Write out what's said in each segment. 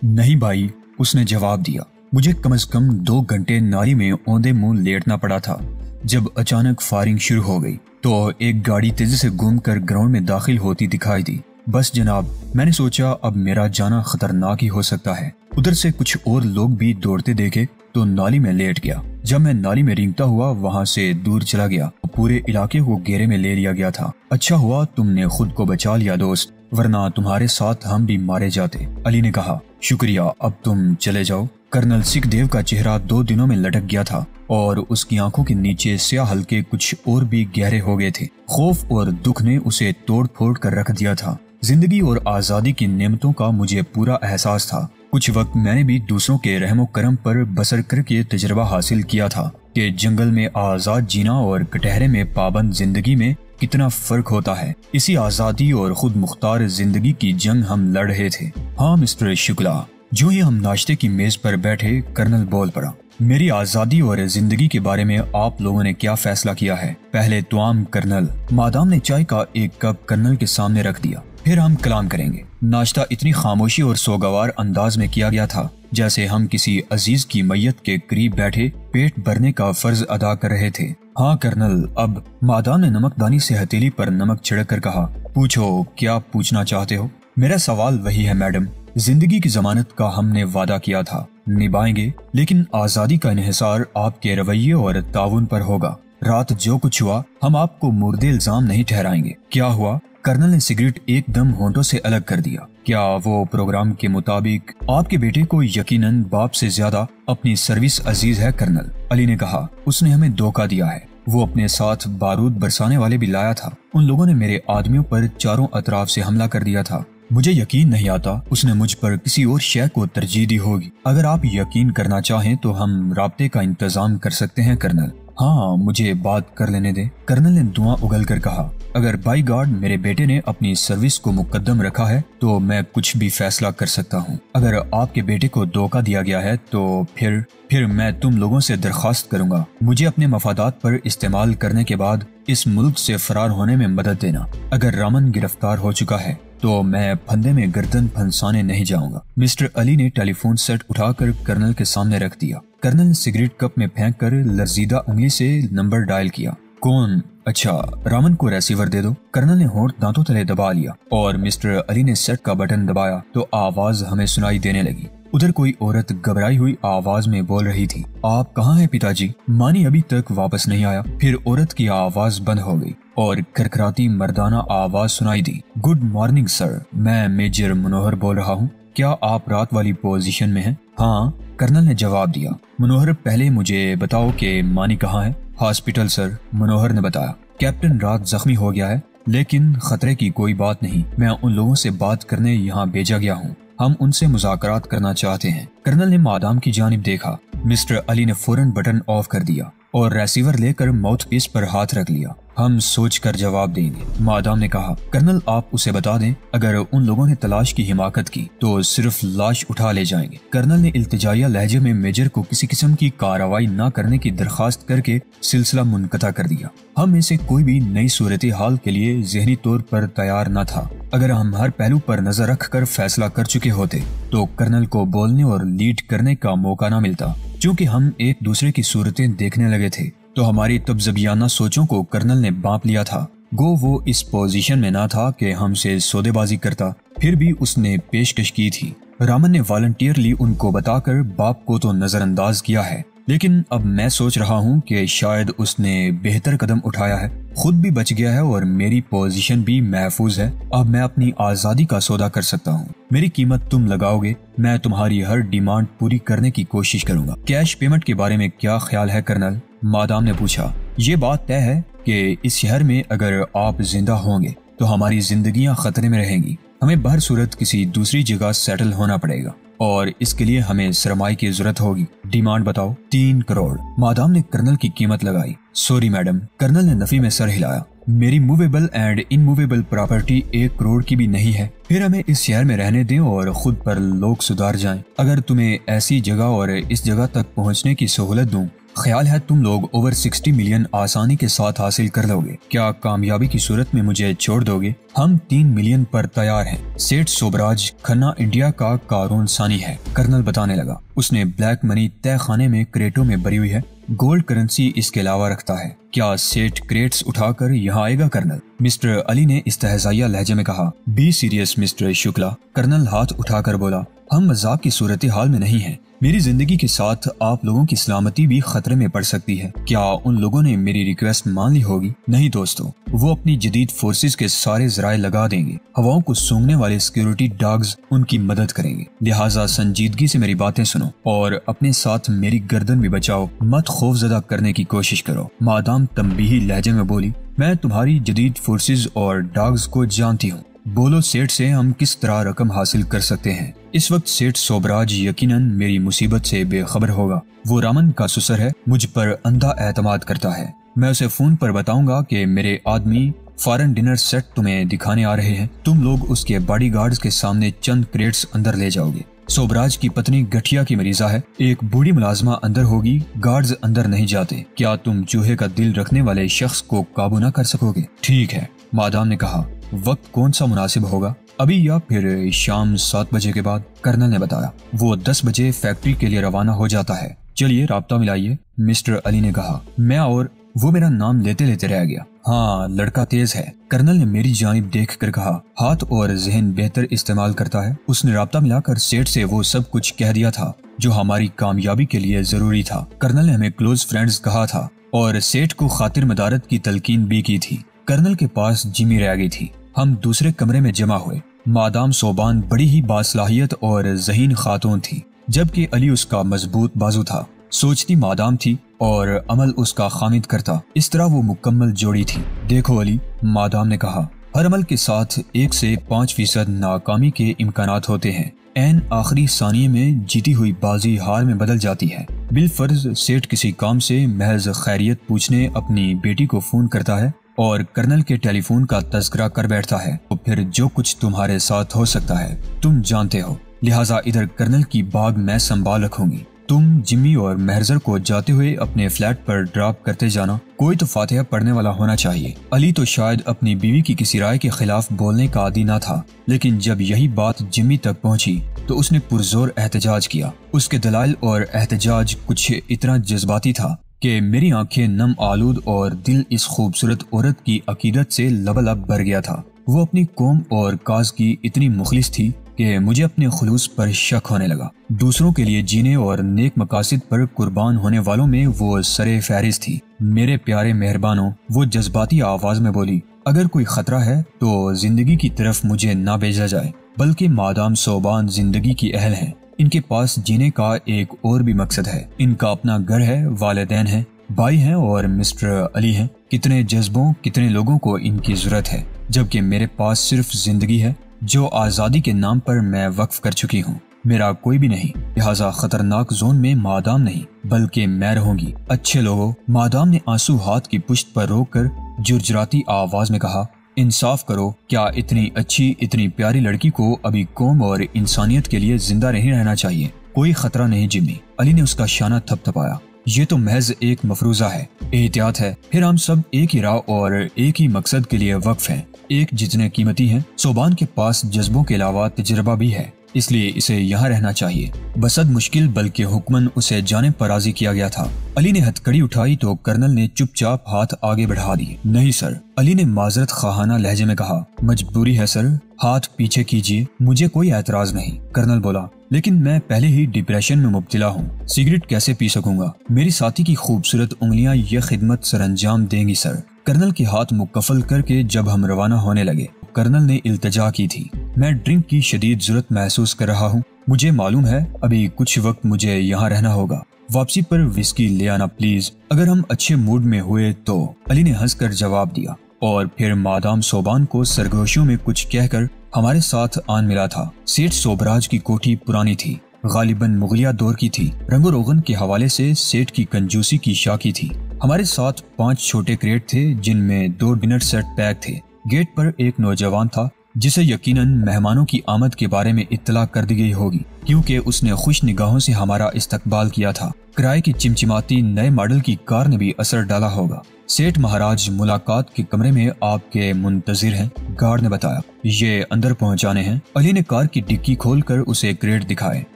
नहीं भाई, उसने जवाब दिया। मुझे कम से कम 2 घंटे नाली में औंधे मुंह लेटना पड़ा था। जब अचानक फायरिंग शुरू हो गई तो एक गाड़ी तेजी से घूमकर ग्राउंड में दाखिल होती दिखाई दी। बस जनाब, मैंने सोचा अब मेरा जाना खतरनाक ही हो सकता है। उधर से कुछ और लोग भी दौड़ते देखे तो नाली में लेट गया। जब मैं नाली में रेंगता हुआ वहां से दूर चला गया तो पूरे इलाके को घेरे में ले लिया गया था। अच्छा हुआ तुमने खुद को बचा लिया दोस्त, वरना तुम्हारे साथ हम भी मारे जाते। अली ने कहा, शुक्रिया, अब तुम चले जाओ। कर्नल सुखदेव का चेहरा 2 दिनों में लटक गया था और उसकी आंखों के नीचे स्याह हल्के कुछ और भी गहरे हो गए थे। खौफ और दुख ने उसे तोड़ फोड़ कर रख दिया था। जिंदगी और आजादी की नेमतों का मुझे पूरा एहसास था। कुछ वक्त मैंने भी दूसरों के रहमो करम पर बसर करके तजुर्बा हासिल किया था कि जंगल में आजाद जीना और कटहरे में पाबंद जिंदगी में कितना फर्क होता है। इसी आजादी और खुद मुख्तार जिंदगी की जंग हम लड़ रहे थे। हाँ मिस्टर शुक्ला। जो ही हम नाश्ते की मेज पर बैठे, कर्नल बोल पड़ा, मेरी आजादी और जिंदगी के बारे में आप लोगों ने क्या फैसला किया है? पहले तुआम कर्नल। मादाम ने चाय का एक कप कर्नल के सामने रख दिया। फिर हम कलाम करेंगे। नाश्ता इतनी खामोशी और सोगवार अंदाज में किया गया था जैसे हम किसी अजीज की मैयत के करीब बैठे पेट भरने का फर्ज अदा कर रहे थे। हाँ कर्नल, अब। मादाम ने नमकदानी से हथेली पर नमक छिड़क कर कहा, पूछो, क्या पूछना चाहते हो? मेरा सवाल वही है मैडम। जिंदगी की जमानत का हमने वादा किया था, निभाएंगे, लेकिन आजादी का इन्हिसार आपके रवैये और ताउन पर होगा। रात जो कुछ हुआ हम आपको मुर्दे इल्जाम नहीं ठहराएंगे। क्या हुआ? कर्नल ने सिगरेट एकदम होंठों से अलग कर दिया। क्या वो प्रोग्राम के मुताबिक आपके बेटे को यकीनन बाप से ज्यादा अपनी सर्विस अजीज है कर्नल? अली ने कहा, उसने हमें धोखा दिया है। वो अपने साथ बारूद बरसाने वाले भी लाया था। उन लोगों ने मेरे आदमियों पर चारों अतराफ से हमला कर दिया था। मुझे यकीन नहीं आता उसने मुझ पर किसी और शय को तरजीह दी होगी। अगर आप यकीन करना चाहें तो हम राब्ते का इंतजाम कर सकते हैं कर्नल। हाँ, मुझे बात कर लेने दे। कर्नल ने धुआं उगल कर कहा, अगर बाई गॉड मेरे बेटे ने अपनी सर्विस को मुकद्दम रखा है तो मैं कुछ भी फैसला कर सकता हूँ। अगर आपके बेटे को धोखा दिया गया है तो फिर मैं तुम लोगों से दरख्वास्त करूंगा, मुझे अपने मफादात पर इस्तेमाल करने के बाद इस मुल्क से फरार होने में मदद देना। अगर रामन गिरफ्तार हो चुका है तो मैं फंदे में गर्दन फंसाने नहीं जाऊंगा। मिस्टर अली ने टेलीफोन सेट उठाकर कर्नल के सामने रख दिया। कर्नल ने सिगरेट कप में फेंक कर लर्जीदा उंगली से नंबर डायल किया। कौन? अच्छा, रामन को रिसीवर दे दो। कर्नल ने होंठ दांतों तले दबा लिया और मिस्टर अली ने सेट का बटन दबाया तो आवाज हमें सुनाई देने लगी। उधर कोई औरत घबराई हुई आवाज में बोल रही थी, आप कहाँ हैं पिताजी? मानी अभी तक वापस नहीं आया। फिर औरत की आवाज बंद हो गई और खरखराती मर्दाना आवाज सुनाई दी, गुड मॉर्निंग सर, मैं मेजर मनोहर बोल रहा हूँ। क्या आप रात वाली पोजीशन में हैं? हाँ, कर्नल ने जवाब दिया। मनोहर, पहले मुझे बताओ कि मानी कहाँ है? हॉस्पिटल सर, मनोहर ने बताया। कैप्टन रात जख्मी हो गया है, लेकिन खतरे की कोई बात नहीं। मैं उन लोगों से बात करने यहाँ भेजा गया हूँ, हम उनसे मुज़ाकरात करना चाहते हैं। कर्नल ने मादाम की जानिब देखा। मिस्टर अली ने फौरन बटन ऑफ कर दिया और रिसीवर लेकर माउथपीस पर हाथ रख लिया। हम सोचकर जवाब देंगे, मादाम ने कहा। कर्नल, आप उसे बता दें अगर उन लोगों ने तलाश की हिमाकत की तो सिर्फ लाश उठा ले जाएंगे। कर्नल ने इल्तिजाया लहजे में मेजर को किसी किस्म की कार्रवाई न करने की दरखास्त करके सिलसिला मुनक़ता कर दिया। हम में से कोई भी नई सूरत हाल के लिए ज़हनी तौर पर तैयार न था। अगर हम हर पहलू पर नजर रख कर फैसला कर चुके होते तो कर्नल को बोलने और लीड करने का मौका न मिलता। चूँकि हम एक दूसरे की सूरतें देखने लगे थे तो हमारी तबज़बियाना सोचों को कर्नल ने बांप लिया था। गो वो इस पोजीशन में ना था कि हमसे सौदेबाजी करता, फिर भी उसने पेशकश की थी। रामन ने वॉलंटियरली उनको बताकर बाप को तो नजरअंदाज किया है, लेकिन अब मैं सोच रहा हूँ कि शायद उसने बेहतर कदम उठाया है, खुद भी बच गया है और मेरी पोजीशन भी महफूज है। अब मैं अपनी आज़ादी का सौदा कर सकता हूँ। मेरी कीमत तुम लगाओगे, मैं तुम्हारी हर डिमांड पूरी करने की कोशिश करूंगा। कैश पेमेंट के बारे में क्या ख्याल है कर्नल? मादाम ने पूछा। ये बात तय है कि इस शहर में अगर आप जिंदा होंगे तो हमारी जिंदगियां खतरे में रहेंगी। हमें बहर सूरत किसी दूसरी जगह सेटल होना पड़ेगा और इसके लिए हमें सरमाई की जरूरत होगी। डिमांड बताओ। 3 करोड़। मादाम ने कर्नल की कीमत लगाई। Sorry madam. कर्नल ने नफी में सर हिलाया। मेरी movable and immovable property 1 crore की भी नहीं है। फिर हमें इस शहर में रहने दें और खुद पर लोग सुधार जाएं। अगर तुम्हें ऐसी जगह और इस जगह तक पहुंचने की सहूलत दूं ख्याल है तुम लोग ओवर 60 मिलियन आसानी के साथ हासिल कर लोगे। क्या कामयाबी की सूरत में मुझे छोड़ दोगे? हम 3 मिलियन पर तैयार हैं। सेठ सोबराज खन्ना इंडिया का कारून सानी है, कर्नल बताने लगा। उसने ब्लैक मनी तय खाने में क्रेटों में भरी हुई है, गोल्ड करेंसी इसके अलावा रखता है। क्या सेठ क्रेट्स उठाकर यहाँ आएगा कर्नल? मिस्टर अली ने इस्तेहज़ाइया लहजे में कहा। Be serious mister Shukla, colonel हाथ उठाकर बोला। हम मजाक की सूरत हाल में नहीं हैं। मेरी जिंदगी के साथ आप लोगों की सलामती भी खतरे में पड़ सकती है। क्या उन लोगों ने मेरी रिक्वेस्ट मान ली होगी? नहीं दोस्तों, वो अपनी जदीद फोर्सेस के सारे जराए लगा देंगे। हवाओं को सूंघने वाले सिक्योरिटी डॉग्स उनकी मदद करेंगे। लिहाजा संजीदगी से मेरी बातें सुनो और अपने साथ मेरी गर्दन भी बचाओ। मत खौफजदा करने की कोशिश करो। मादाम तंबीही लहजे में बोली, मैं तुम्हारी जदीद फोर्सेस और डॉग्स को जानती हूँ। बोलो सेठ से हम किस तरह रकम हासिल कर सकते हैं। इस वक्त सेठ सोबराज यकीनन मेरी मुसीबत से बेखबर होगा। वो रामन का सुसर है, मुझ पर अंधा एतमाद करता है। मैं उसे फोन पर बताऊंगा कि मेरे आदमी फॉरेन डिनर सेट तुम्हें दिखाने आ रहे हैं। तुम लोग उसके बॉडीगार्ड्स के सामने चंद क्रेट्स अंदर ले जाओगे। सोबराज की पत्नी गठिया की मरीजा है, एक बूढ़ी मुलाजमा अंदर होगी, गार्ड्स अंदर नहीं जाते। क्या तुम चूहे का दिल रखने वाले शख्स को काबू न कर सकोगे? ठीक है, मादाम ने कहा। वक्त कौन सा मुनासिब होगा, अभी या फिर शाम 7 बजे के बाद? कर्नल ने बताया। वो 10 बजे फैक्ट्री के लिए रवाना हो जाता है। चलिए राब्ता मिलाइए, मिस्टर अली ने कहा। मैं और वो मेरा नाम लेते लेते रह गया। हाँ, लड़का तेज है, कर्नल ने मेरी जानिब देख कर कहा। हाथ और जहन बेहतर इस्तेमाल करता है। उसने राब्ता मिलाकर सेठ से वो सब कुछ कह दिया था जो हमारी कामयाबी के लिए जरूरी था। कर्नल ने हमें क्लोज फ्रेंड्स कहा था और सेठ को खातिर मदारत की तलकीन भी की थी। कर्नल के पास जिमी रह गई थी। हम दूसरे कमरे में जमा हुए। मादाम सोबान बड़ी ही बासलाहियत और ज़हीन खातून थी, जबकि अली उसका मजबूत बाजू था। सोचती मादाम थी और अमल उसका खामिद करता। इस तरह वो मुकम्मल जोड़ी थी। देखो अली, मादाम ने कहा, हर अमल के साथ 1 से 5% नाकामी के इम्कानात होते हैं। ऐन आखिरी सानिये में जीती हुई बाजी हार में बदल जाती है। बिलफर्ज सेठ किसी काम से महज खैरियत पूछने अपनी बेटी को फोन करता है और कर्नल के टेलीफोन का तज़किरा कर बैठता है, तो फिर जो कुछ तुम्हारे साथ हो सकता है तुम जानते हो। लिहाजा इधर कर्नल की बाग मैं संभाल रखूंगी। तुम जिम्मी और महरजर को जाते हुए अपने फ्लैट पर ड्रॉप करते जाना। कोई तो फातिहा पढ़ने वाला होना चाहिए। अली तो शायद अपनी बीवी की किसी राय के खिलाफ बोलने का आदी न था, लेकिन जब यही बात जिम्मी तक पहुंची तो उसने पुरजोर एहतजाज किया। उसके दलाइल और एहतजाज कुछ इतना जज्बाती था कि मेरी आंखें नम आलूद और दिल इस खूबसूरत औरत की अकीदत से लबलब भर गया था। वो अपनी कौम और काज की इतनी मुखलिस थी कि मुझे अपने खुलूस पर शक होने लगा। दूसरों के लिए जीने और नेक मकासद पर कुर्बान होने वालों में वो सरे फहरिस्त थी। मेरे प्यारे मेहरबानों, वो जज्बाती आवाज में बोली, अगर कोई खतरा है तो जिंदगी की तरफ मुझे ना भेजा जाए, बल्कि मादाम सोबान जिंदगी की अहल हैं। इनके पास जीने का एक और भी मकसद है। इनका अपना घर है, वालिदैन है, भाई हैं और मिस्टर अली हैं। कितने जज्बों, कितने लोगों को इनकी जरूरत है, जबकि मेरे पास सिर्फ जिंदगी है जो आजादी के नाम पर मैं वक्फ कर चुकी हूँ। मेरा कोई भी नहीं, लिहाजा खतरनाक जोन में मादाम नहीं बल्कि मैं रहूंगी। अच्छे लोगों, मादाम ने आंसू हाथ की पुश्त पर रोककर जुर्जराती आवाज में कहा, इंसाफ करो, क्या इतनी अच्छी, इतनी प्यारी लड़की को अभी कौम और इंसानियत के लिए जिंदा नहीं रहना चाहिए? कोई खतरा नहीं जिम्मी, अली ने उसका शाना थपथपाया। ये तो महज एक मफरूजा है, एहतियात है। फिर हम सब एक ही राह और एक ही मकसद के लिए वक्फ हैं, एक जितने कीमती हैं। सोबान के पास जज्बों के अलावा तजुर्बा भी है, इसलिए इसे यहाँ रहना चाहिए। बसद मुश्किल बल्कि हुक्मन उसे जाने पर राजी किया गया था। अली ने हथकड़ी उठाई तो कर्नल ने चुपचाप हाथ आगे बढ़ा दिए। नहीं सर, अली ने माजरत खाहाना लहजे में कहा। मजबूरी है सर, हाथ पीछे कीजिए, मुझे कोई एतराज नहीं। कर्नल बोला, लेकिन मैं पहले ही डिप्रेशन में मुब्तला हूँ, सिगरेट कैसे पी सकूंगा? मेरी साथी की खूबसूरत उंगलियां ये खिदमत सरअंजाम देंगी सर। कर्नल के हाथ मुकफल करके जब हम रवाना होने लगे, कर्नल ने इल्तजा की थी, मैं ड्रिंक की शदीद जरूरत महसूस कर रहा हूँ। मुझे मालूम है अभी कुछ वक्त मुझे यहाँ रहना होगा। वापसी पर विस्की ले आना प्लीज, अगर हम अच्छे मूड में हुए तो। अली ने हंसकर जवाब दिया और फिर मादाम सोबान को सरगोशियों में कुछ कहकर हमारे साथ आन मिला था। सेठ सोबराज की कोठी पुरानी थी, गालिबन मुगलिया दौर की थी। रंगो रोगन के हवाले से सेठ की कंजूसी की शाकी थी। हमारे साथ 5 छोटे क्रेट थे जिनमें 2 डिनर सेट पैक थे। गेट पर एक नौजवान था जिसे यकीनन मेहमानों की आमद के बारे में इत्तला कर दी गई होगी, क्योंकि उसने खुश निगाहों से हमारा इस्तकबाल किया था। किराए की चिमचिमाती नए मॉडल की कार ने भी असर डाला होगा। सेठ महाराज मुलाकात के कमरे में आपके मुंतजिर हैं, गार्ड ने बताया। ये अंदर पहुंचाने हैं। अली ने कार की डिक्की खोलकर उसे क्रेट दिखाए।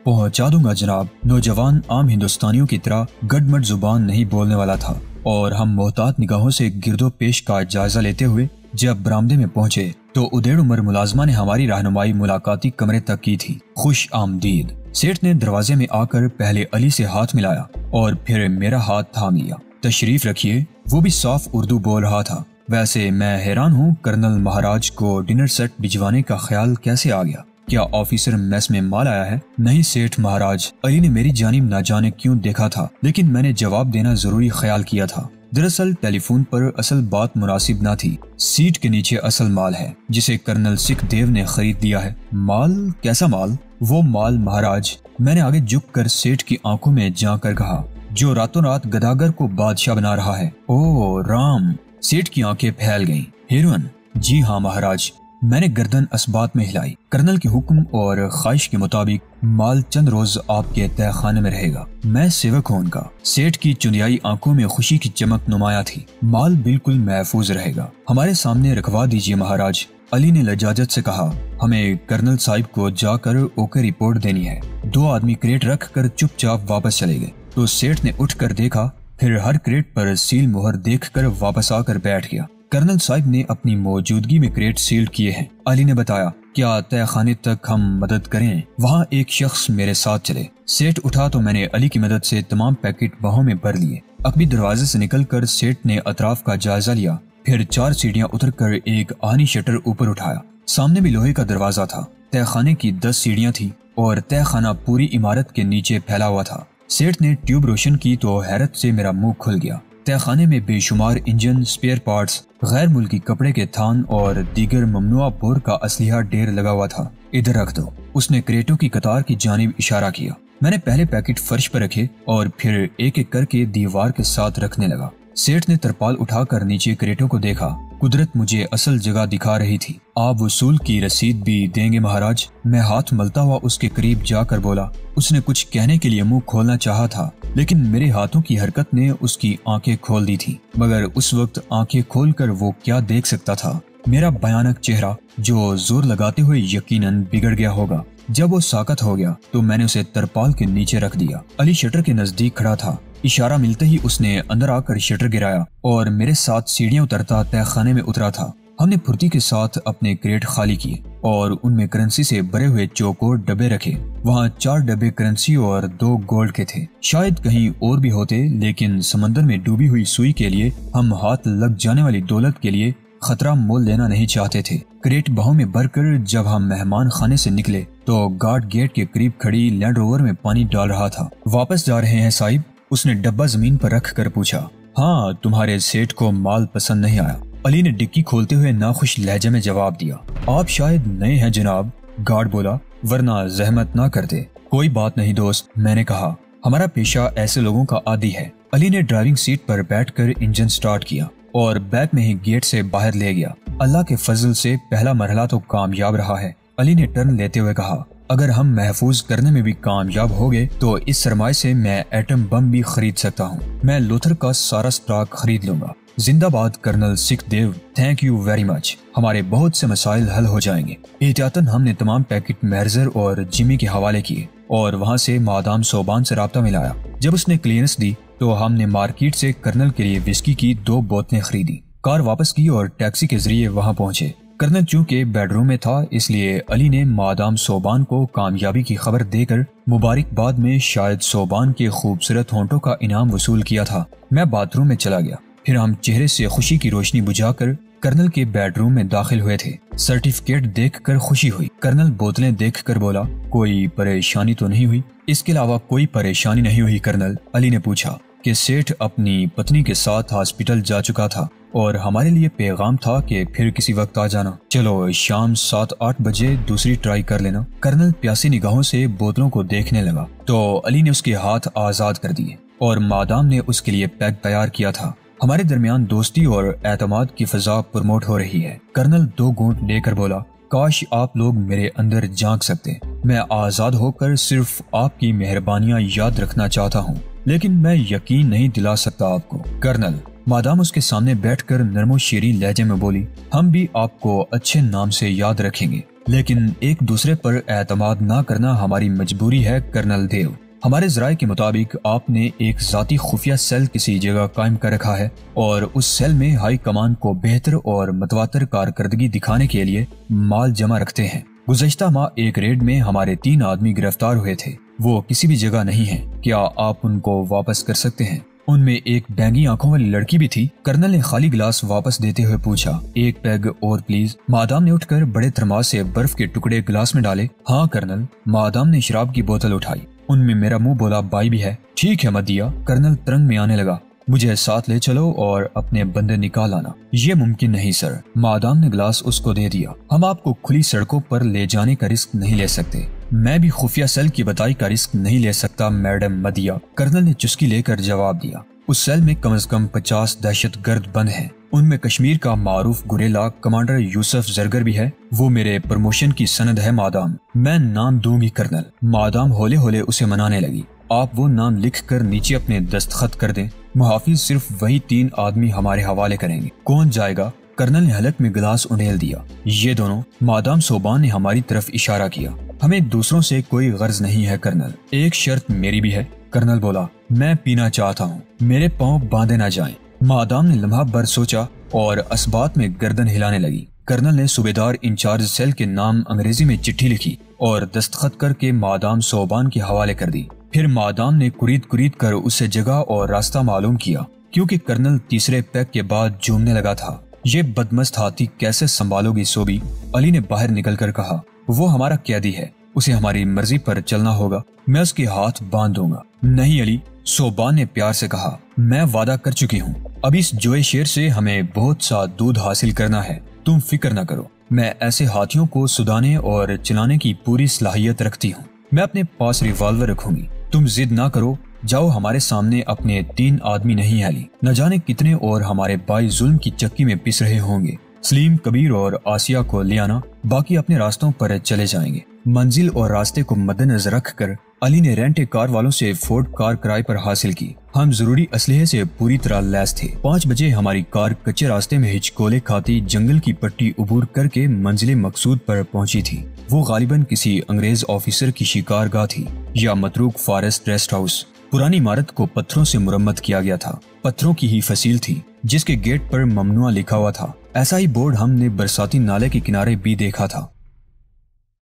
पहुंचा दूंगा जनाब। नौजवान आम हिंदुस्तानियों की तरह गडमट जुबान नहीं बोलने वाला था और हम मोहतात निगाहों से गिरदो पेश का जायजा लेते हुए जब बरामदे में पहुंचे तो उदेड़ उमर मुलाजमा ने हमारी रहनुमाई मुलाकाती कमरे तक की थी। खुश आमदीद। सेठ ने दरवाजे में आकर पहले अली से हाथ मिलाया और फिर मेरा हाथ थाम लिया। तशरीफ रखिए। वो भी साफ उर्दू बोल रहा था। वैसे मैं हैरान हूँ कर्नल महाराज को डिनर सेट भिजवाने का ख्याल कैसे आ गया? क्या ऑफिसर मेस में माल आया है? नहीं सेठ महाराज। अली ने मेरी जानिब ना जाने क्यों देखा था, लेकिन मैंने जवाब देना जरूरी ख्याल किया था। दरअसल टेलीफोन पर असल बात मुनासिब न थी। सीट के नीचे असल माल है जिसे कर्नल सिखदेव ने खरीद लिया है। माल? कैसा माल? वो माल महाराज, मैंने आगे झुककर सेठ की आंखों में जाकर कहा, जो रातों रात गदागर को बादशाह बना रहा है। ओह राम। सेठ की आंखें फैल गईं। हेरोइन? जी हाँ महाराज। मैंने गर्दन असबात में हिलाई। कर्नल के हुक्म और ख्वाहिश के मुताबिक माल चंद रोज आपके तहखाने में रहेगा। मैं सेवक हूँ उनका। सेठ की चुंदियाई आंखों में खुशी की चमक नुमाया थी। माल बिल्कुल महफूज रहेगा। हमारे सामने रखवा दीजिए महाराज। अली ने लजाजत से कहा। हमें कर्नल साहिब को जाकर ओके रिपोर्ट देनी है। दो आदमी क्रेट रख कर चुपचाप वापस चले गए तो सेठ ने उठकर देखा, फिर हर क्रेट पर सील मुहर देखकर वापस आकर बैठ गया। कर्नल साहिब ने अपनी मौजूदगी में क्रेट सील किए हैं। अली ने बताया। क्या तहखाने तक हम मदद करें? वहाँ एक शख्स मेरे साथ चले। सेठ उठा तो मैंने अली की मदद से तमाम पैकेट बाहों में भर लिए। अकबी दरवाजे से निकलकर सेठ ने अतराफ का जायजा लिया, फिर 4 सीढ़ियां उतरकर एक आहनी शटर ऊपर उठाया। सामने भी लोहे का दरवाजा था। तहखाने की 10 सीढ़ियां थी और तहखाना पूरी इमारत के नीचे फैला हुआ था। सेठ ने ट्यूब रोशन की तो हैरत से मेरा मुंह खुल गया। तहखाने में बेशुमार इंजन, स्पेयर पार्ट्स, गैर मुल्की कपड़े के थान और दीगर ममनुआ बोर का असलिहा ढेर लगा हुआ था। इधर रख दो। उसने क्रेटों की कतार की जानिब इशारा किया। मैंने पहले पैकेट फर्श पर रखे और फिर एक एक करके दीवार के साथ रखने लगा। सेठ ने तरपाल उठाकर नीचे क्रेटों को देखा। कुदरत मुझे असल जगह दिखा रही थी। आप वसूल की रसीद भी देंगे महाराज? मैं हाथ मलता हुआ उसके करीब जाकर बोला। उसने कुछ कहने के लिए मुंह खोलना चाहा था, लेकिन मेरे हाथों की हरकत ने उसकी आंखें खोल दी थी। मगर उस वक्त आंखें खोलकर वो क्या देख सकता था? मेरा भयानक चेहरा जो जोर लगाते हुए यकीनन बिगड़ गया होगा। जब वो साकत हो गया तो मैंने उसे तरपाल के नीचे रख दिया। अली शटर के नजदीक खड़ा था। इशारा मिलते ही उसने अंदर आकर शटर गिराया और मेरे साथ सीढ़ियां उतरता तहखाने में उतरा था। हमने फुर्ती के साथ अपने क्रेट खाली किए और उनमें करेंसी से भरे हुए चौकोर डब्बे रखे। वहाँ 4 डब्बे करेंसी और 2 गोल्ड के थे। शायद कहीं और भी होते, लेकिन समंदर में डूबी हुई सुई के लिए हम हाथ लग जाने वाली दौलत के लिए खतरा मोल लेना नहीं चाहते थे। क्रेट बाहों में भरकर जब हम मेहमान खाने से निकले तो गार्ड गेट के करीब खड़ी लैंड रोवर में पानी डाल रहा था। वापस जा रहे हैं साहिब? उसने डब्बा जमीन पर रख कर पूछा। हाँ, तुम्हारे सेठ को माल पसंद नहीं आया। अली ने डिक्की खोलते हुए नाखुश लहजे में जवाब दिया। आप शायद नए हैं जनाब, गार्ड बोला, वरना जहमत ना करते। कोई बात नहीं दोस्त, मैंने कहा, हमारा पेशा ऐसे लोगों का आदी है। अली ने ड्राइविंग सीट पर बैठकर इंजन स्टार्ट किया और बैक में ही गेट से बाहर ले गया। अल्लाह के फजल से पहला मरहला तो कामयाब रहा है। अली ने टर्न लेते हुए कहा, अगर हम महफूज करने में भी कामयाब हो गए तो इस सरमाए से मैं एटम बम भी खरीद सकता हूँ। मैं लोथर का सारा स्टॉक खरीद लूंगा। जिंदाबाद colonel Sikhdev, thank you very much. हमारे बहुत से मसाइल हल हो जाएंगे। एहतियातन हमने तमाम पैकेट महरजर और जिमी के हवाले किए और वहाँ से मादाम सोबान से राब्ता मिलाया। जब उसने क्लियरेंस दी तो हमने मार्केट से कर्नल के लिए विस्की की 2 बोतलें खरीदी। कार वापस की और टैक्सी के जरिए वहाँ पहुँचे। कर्नल चूंकि बेडरूम में था, इसलिए अली ने मादाम सोबान को कामयाबी की खबर देकर मुबारकबाद में शायद सोबान के खूबसूरत होंठों का इनाम वसूल किया था। मैं बाथरूम में चला गया। फिर हम चेहरे से खुशी की रोशनी बुझाकर कर्नल के बेडरूम में दाखिल हुए थे। सर्टिफिकेट देखकर खुशी हुई। कर्नल बोतलें देखकर बोला, कोई परेशानी तो नहीं हुई? इसके अलावा कोई परेशानी नहीं हुई कर्नल। अली ने पूछा कि सेठ अपनी पत्नी के साथ हॉस्पिटल जा चुका था और हमारे लिए पैगाम था कि फिर किसी वक्त आ जाना। चलो शाम 7-8 बजे दूसरी ट्राई कर लेना। कर्नल प्यासी निगाहों से बोतलों को देखने लगा तो अली ने उसके हाथ आजाद कर दिए और मादाम ने उसके लिए पैक तैयार किया था। हमारे दरमियान दोस्ती और एतमाद की फिजा प्रमोट हो रही है। कर्नल 2 घूंट लेकर बोला, काश आप लोग मेरे अंदर झांक सकते। मैं आजाद होकर सिर्फ आपकी मेहरबानियां याद रखना चाहता हूँ। लेकिन मैं यकीन नहीं दिला सकता आपको कर्नल। मादाम उसके सामने बैठकर नरमो शेरी लहजे में बोली, हम भी आपको अच्छे नाम से याद रखेंगे, लेकिन एक दूसरे पर एतमाद ना करना हमारी मजबूरी है कर्नल देव। हमारे जराये के मुताबिक आपने एक जाती खुफिया सेल किसी जगह कायम कर रखा है और उस सेल में हाई कमान को बेहतर और मतवातर कारकर्दगी दिखाने के लिए माल जमा रखते हैं। गुज़श्ता माह एक रेड में हमारे 3 आदमी गिरफ्तार हुए थे। वो किसी भी जगह नहीं है। क्या आप उनको वापस कर सकते हैं? उनमें एक बैंगी आंखों वाली लड़की भी थी। कर्नल ने खाली गिलास वापस देते हुए पूछा, एक पैग और प्लीज। मादाम ने उठकर बड़े थर्मास से बर्फ के टुकड़े गिलास में डाले। हाँ कर्नल। मादाम ने शराब की बोतल उठाई। उनमें मेरा मुंह बोला, बाई भी है। ठीक है मदिया। कर्नल तरंग में आने लगा। मुझे साथ ले चलो और अपने बंदे निकाल आना। ये मुमकिन नहीं सर। मादाम ने गिलास उसको दे दिया। हम आपको खुली सड़कों पर ले जाने का रिस्क नहीं ले सकते। मैं भी खुफिया सेल की बताई का रिस्क नहीं ले सकता मैडम मदिया। कर्नल ने चुस्की लेकर जवाब दिया। उस सेल में कम से कम 50 दहशतगर्द बंद हैं। उनमें कश्मीर का मारूफ गुरेला कमांडर यूसुफ जरगर भी है। वो मेरे प्रमोशन की सनद है मादाम। मैं नाम दूंगी कर्नल। मादाम होले होले उसे मनाने लगी। आप वो नाम लिख कर नीचे अपने दस्तखत कर दें। मुहाफिज सिर्फ वही 3 आदमी हमारे हवाले करेंगे। कौन जाएगा? कर्नल ने हलक में गिलास उंडेल दिया। ये दोनों। मादाम सोबान ने हमारी तरफ इशारा किया। हमें दूसरों से कोई गर्ज नहीं है कर्नल। एक शर्त मेरी भी है। कर्नल बोला, मैं पीना चाहता हूँ। मेरे पाँव बांधे ना जाएं। मादाम ने लम्हा भर सोचा और असबात में गर्दन हिलाने लगी। कर्नल ने सूबेदार इंचार्ज सेल के नाम अंग्रेजी में चिट्ठी लिखी और दस्तखत करके मादाम सोबान के हवाले कर दी। फिर मादाम ने कुरीद कर उससे जगह और रास्ता मालूम किया, क्योंकि कर्नल तीसरे पैक के बाद झूमने लगा था। ये बदमस्त हाथी कैसे संभालोगी सोबी? अली ने बाहर निकलकर कहा, वो हमारा कैदी है, उसे हमारी मर्जी पर चलना होगा। मैं उसके हाथ बांध दूंगा। नहीं अली, सोबान ने प्यार से कहा, मैं वादा कर चुकी हूँ। अब इस जोए शेर से हमें बहुत सा दूध हासिल करना है। तुम फिक्र न करो। मैं ऐसे हाथियों को सुधारने और चलाने की पूरी सलाहियत रखती हूँ। मैं अपने पास रिवॉल्वर रखूंगी। तुम जिद ना करो। जाओ, हमारे सामने अपने 3 आदमी नहीं अली। न जाने कितने और हमारे भाई जुल्म की चक्की में पिस रहे होंगे। सलीम, कबीर और आसिया को ले आना। बाकी अपने रास्तों पर चले जाएंगे। मंजिल और रास्ते को मद्देनजर रखकर अली ने रेंटे कार वालों से फोर्ड कार किराए पर हासिल की। हम जरूरी असलहे से पूरी तरह लैस थे। 5 बजे हमारी कार कच्चे रास्ते में हिचकोले खाती जंगल की पट्टी उबूर करके मंजिल मकसूद पर पहुंची थी। वो गालिबन किसी अंग्रेज ऑफिसर की शिकारगाह थी या मतरूक फॉरेस्ट रेस्ट हाउस। पुरानी इमारत को पत्थरों से मुरम्मत किया गया था। पत्थरों की ही फसील थी जिसके गेट पर ममनुआ लिखा हुआ था। ऐसा ही बोर्ड हमने बरसाती नाले के किनारे भी देखा था।